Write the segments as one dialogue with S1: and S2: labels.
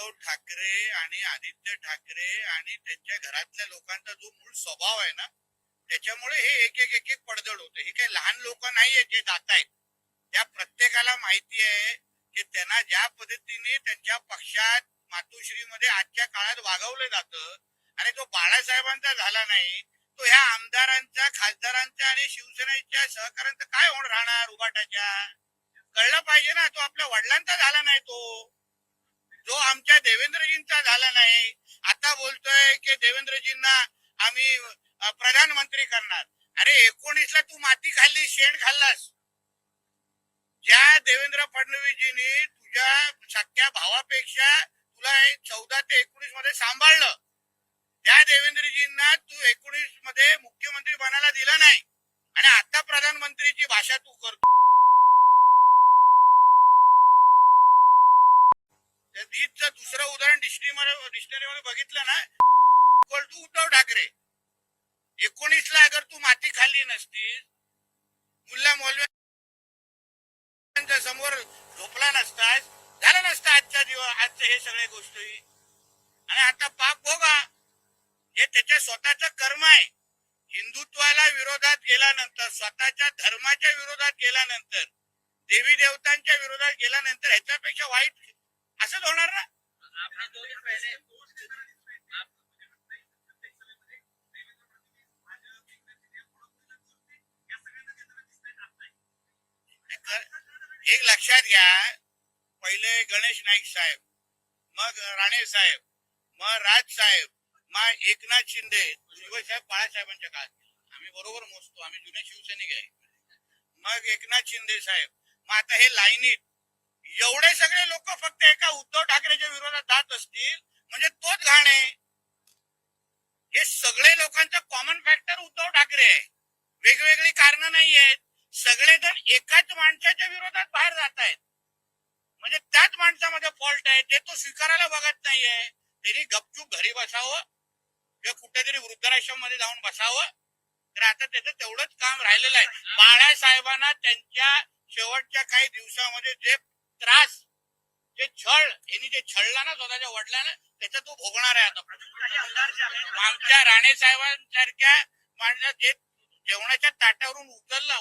S1: उद्धव ठाकरे आणि आदित्य ठाकरे आणि त्यांच्या घरातल्या लोकांचा जो मूळ स्वभाव आहे ना, त्याच्यामुळे हे एक एक एक एक पडझड होते. हे काही लहान लोक नाहीये जे जात आहेत. त्या प्रत्येकाला माहिती आहे की त्यांना ज्या पद्धतीने त्यांच्या पक्षात मातोश्रीमध्ये आजच्या काळात वागवलं जातं आणि तो बाळासाहेबांचा झाला नाही, तो ह्या आमदारांच्या, खासदारांच्या आणि शिवसेनेच्या सहकार्यांचा काय होणार राहणार उभाटाच्या? कळलं पाहिजे ना. तो आपल्या वडिलांचा झाला नाही, जो आमच्या देवेंद्रजींचा झाला नाही. आता बोलतोय की देवेंद्रजींना आम्ही प्रधानमंत्री करणार. अरे 19ला तू माती खाल्ली, शेण खाल्लास. ज्या देवेंद्र फडणवीसजींनी तुझ्या सख्या भावापेक्षा तुला 14 ते 19 मध्ये सांभाळलं, त्या देवेंद्रजींना तू 19 मध्ये मुख्यमंत्री बनायला दिलं नाही आणि आता प्रधानमंत्रीची भाषा तू करतो. ईदचं दुसरं उदाहरण डिक्शनरीमध्ये बघितलं ना, तू उद्धव ठाकरे. 19ला अगर तू माती खाल्ली नसती, मुल्ला मौलव्यांच्या समोर झोपला नसतास, झालं नसतं आजच्या दिवस आजचे हे सगळे गोष्टी. आणि आता पाप भोगा, हे त्याच्या स्वतःचं कर्म आहे. हिंदुत्वाला विरोधात गेल्यानंतर, स्वतःच्या धर्माच्या विरोधात गेल्यानंतर, देवी देवतांच्या विरोधात गेल्यानंतर ह्याच्यापेक्षा वाईट असंच होणार ना. एक लक्षात घ्या, पहिले गणेश नाईक साहेब, मग राणे साहेब, मग राज साहेब, मग एकनाथ शिंदे, साहेब बाळासाहेबांच्या काळात आम्ही बरोबर मोजतो, आम्ही जुने शिवसैनिक आहे. मग एकनाथ शिंदे साहेब, मग आता हे लाईनीत एवढे सगळे लोक फक्त एका उद्धव ठाकरेच्या विरोधात जात असतील म्हणजे तोच घाण आहे. हे सगळे लोकांचं कॉमन फॅक्टर उद्धव ठाकरे आहे. वेगवेगळी कारण नाही आहेत. सगळेजण एकाच माणसाच्या विरोधात बाहेर जात आहेत. म्हणजे त्याच माणसामध्ये फॉल्ट आहे, ते तो स्वीकारायला बघत नाहीये. त्यांनी गपचूप घरी बसावं किंवा कुठेतरी वृद्धाश्रम मध्ये जाऊन बसावं. तर आता त्याचं तेवढंच काम राहिलेलं आहे. बाळासाहेबांना त्यांच्या शेवटच्या काही दिवसामध्ये जे त्रास, जे छळ, यांनी जे छळला ना स्वतःच्या वडिलांना, त्याचा तो भोगणार आहे आता. आमच्या राणे साहेबांसारख्या माणसं जे जेवणाच्या ताटावरून उचलला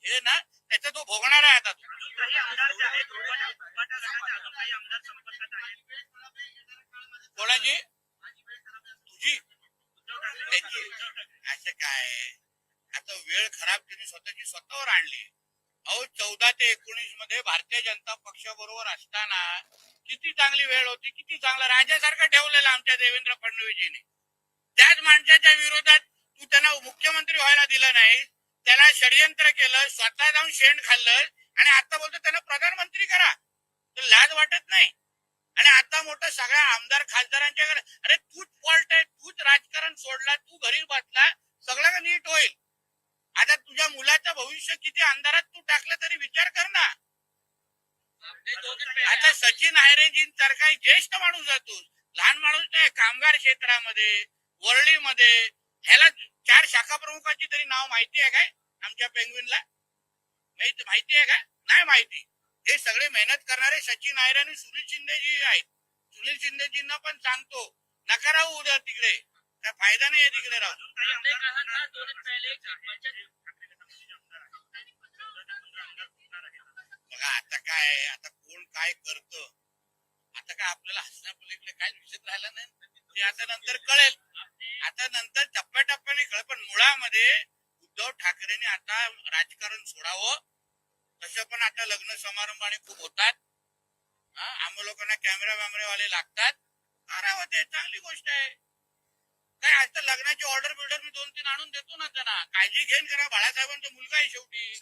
S1: हे ना, त्याचा तो भोगणार आहे आता. कोणाची? तुझी? त्याची? असं काय, आता वेळ खराब त्यांनी स्वतःची स्वतःवर आणली. अहो 14 ते 19 मध्ये भारतीय जनता पक्षाबरोबर असताना किती चांगली वेळ होती, किती चांगला राजासारखं ठेवलेलं आमच्या देवेंद्र फडणवीसजीने. त्याच माणसाच्या विरोधात तू त्यांना मुख्यमंत्री व्हायला दिलं नाही, त्याला षडयंत्र केलं, स्वतः जाऊन शेण खाल्लं आणि आता बोलतो त्यांना प्रधानमंत्री करा. तर लाज वाटत नाही? आणि आता मोठं सगळ्या आमदार खासदारांच्या घरात, अरे तूच फॉल्ट आहे, तूच राजकारण सोडला, तू घरी बसला, सगळं नीट होईल. आता तुझ्या मुलाचं भविष्य किती अंधारात तू टाकलं तरी विचार कर ना. आता सचिन सारखा ज्येष्ठ माणूस जातो, लहान माणूस नाही. कामगार क्षेत्रामध्ये, वरळीमध्ये, ह्याला 4 शाखा प्रमुखांची तरी नाव माहिती आहे काय? आमच्या पेंग्विनला माहिती आहे का? नाही माहिती. हे सगळे मेहनत करणारे सचिन नायर आणि सुनील शिंदेजी आहेत. सुनील शिंदेजींना पण सांगतो, नका राहू उद्या तिकडे, काय फायदा नाही आहे तिकडे राहून. बघा आता काय, आता कोण काय करत, आता काय आपल्याला हसण्यापलीकडे काय दिसत राहिला नाही. ते आता नंतर कळेल, आता नंतर टप्प्याटप्प्याने कळेल. पण मुळामध्ये उद्धव ठाकरेंनी आता राजकारण सोडावं. तसं पण आता लग्न समारंभाने खूप होतात, आम्हा लोकांना कॅमेरा वाले लागतात. करावं, ते चांगली गोष्ट आहे. काय आज तर लग्नाची ऑर्डर बिल्डर मी 2-3 आणून देतो ना त्यांना. काळजी घेऊन करा, बाळासाहेबांचा मुलगा आहे शेवटी.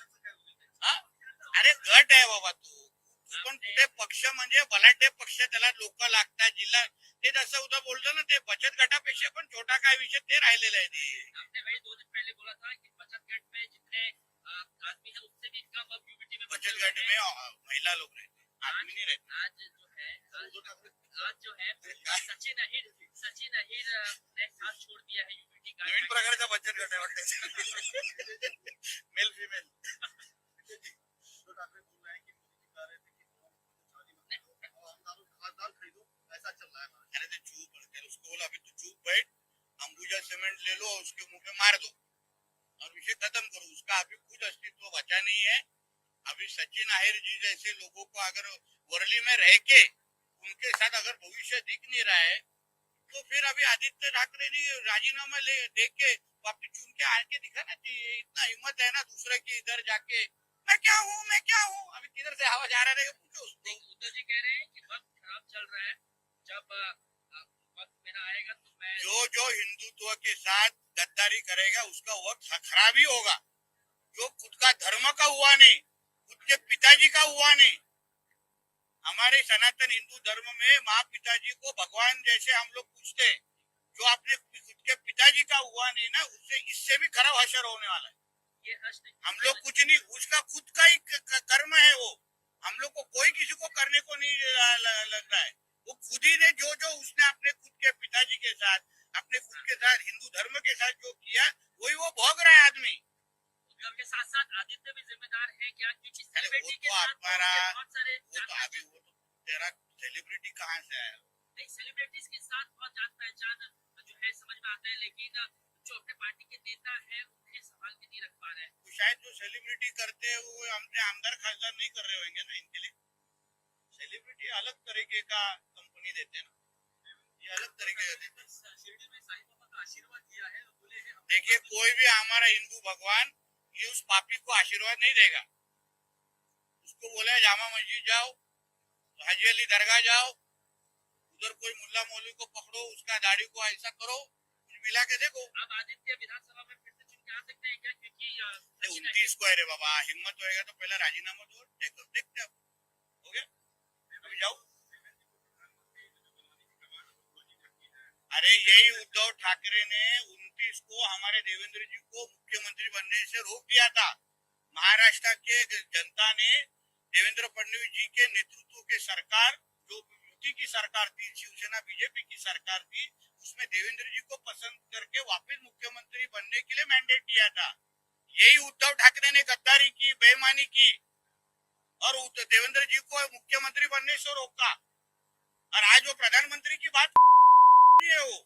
S1: अरे गट आहे बाबा तू पण कुठे पक्ष म्हणजे बलाढ्य पक्ष, त्याला लोक लागतात. जिल्हा ते जसं उद्या बोलतो ना, ते बचत गटापेक्षा पण छोटा काय विषय ते राहिलेला आहे. बचत गट में महिला लोग रहते, आदमी नहीं रहते. आज जो है सचिन अहिर ने साथ छोड़ दिया है यूपीटी का. नवीन प्रकारचा बचत गट आहे वाटतं, मेल फिमेल. ले लो और उसके मुंह पे मार दो और विषय खत्म करो। उसका अभी कुछ अस्तित्व बचा नहीं है। अभी सचिन अहिर जी जैसे लोगों को अगर वर्ली में रह के उनके साथ अगर भविष्य दिख नहीं रहा है तो फिर अभी आदित्य ठाकरे ने राजीनामा ले देख के वापिस चुन के आके दिखाना चाहिए। इतना हिम्मत है ना दूसरे के इधर जाके मैं क्या हूँ मैं क्या हूँ। अभी किधर से आवाज आ रहा है पूछो उसको।
S2: उद्धव जी कह रहे हैं कि वक्त खराब चल रहा है, जब वक्त मेरा आएगा तो मैं
S1: जो हिंदुत्व के साथ गद्दारी करेगा उसका वक्त खराब ही होगा। जो खुद का धर्म का हुआ नहीं, खुद के पिताजी का हुआ नहीं। हमारे सनातन हिंदू धर्म में माँ पिताजी को भगवान जैसे हम लोग पूछते हैं। जो आपने खुद के पिताजी का हुआ नहीं ना, उससे इससे भी खराब हशर होने वाला है।
S2: ये
S1: हम लोग कुछ नहीं, उसका खुद का ही कर्म है वो। हम लोग को कोई किसी को करने को नहीं लग रहा है। वो खुद ही ने जो जो उसने अपने खुद के पिताजी के साथ, अपने खुद के साथ, हिंदू धर्म के साथ जो किया वही वो भोग रहा है आदमी।
S2: उद्धव के साथ साथ आदित्य भी जिम्मेदार है क्या? क्योंकि
S1: अरे वो
S2: सेलिब्रिटी के
S1: तो
S2: साथ
S1: हमारा
S2: बहुत सारे
S1: वो तो अभी वो तो तेरा सेलिब्रिटी कहाँ से आया?
S2: नहीं, सेलिब्रिटीज के साथ बहुत जान पहचान जो है समझ में आता है, लेकिन जो अपने पार्टी के नेता है उन्हें संभाल के नहीं रख पा रहे हैं।
S1: तो शायद जो सेलिब्रिटी करते हैं वो हमने आमदार खासदार नहीं कर रहे होंगे ना इनके लिए। सेलिब्रिटी अलग तरीके का कंपनी देते ना, ये अलग तरीके का देते।
S2: शिरडी में साईं बाबा का आशीर्वाद दिया है, बोले हैं
S1: देखिए कोई भी हमारा हिंदू भगवान ये उस पापी को आशीर्वाद नहीं देगा। उसको बोले जामा मस्जिद जाओ, हाजी अली दरगाह जाओ, उधर कोई मुल्ला मौलवी को पकड़ो, उसका दाढ़ी को ऐसा करो, कुछ मिला के देखो।
S2: अब आदित्य विधानसभा में फिर से चुन के आ सकते हैं क्या? क्योंकि
S1: 29 को है रे बाबा, हिम्मत होएगा तो पहला राजीनामा दो, देखो देखते अब हो गया। अभी जाओ। अरे यही उद्धव ठाकरे ने 29 को हमारे देवेंद्र जी को मुख्यमंत्री बनने से रोक दिया था। महाराष्ट्र के जनता ने देवेंद्र फडणवीस जी के नेतृत्व के सरकार, जो युति की सरकार थी, शिवसेना बीजेपी की सरकार थी, उसमें देवेंद्र जी को पसंद करके वापस मुख्यमंत्री बनने के लिए मैंडेट दिया था। यही उद्धव ठाकरे ने गद्दारी की, बेईमानी की और देवेंद्र जी को मुख्यमंत्री बनने से रोका। और आज वो प्रधानमंत्री की बात है वो।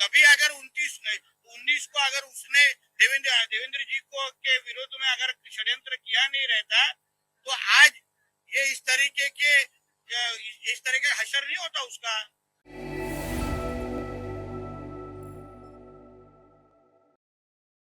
S1: तभी अगर 19 को अगर उसने देवेंद्र जी को के विरोध में अगर षड्यंत्र किया नहीं रहता तो आज ये इस तरीके का हशर नहीं होता उसका।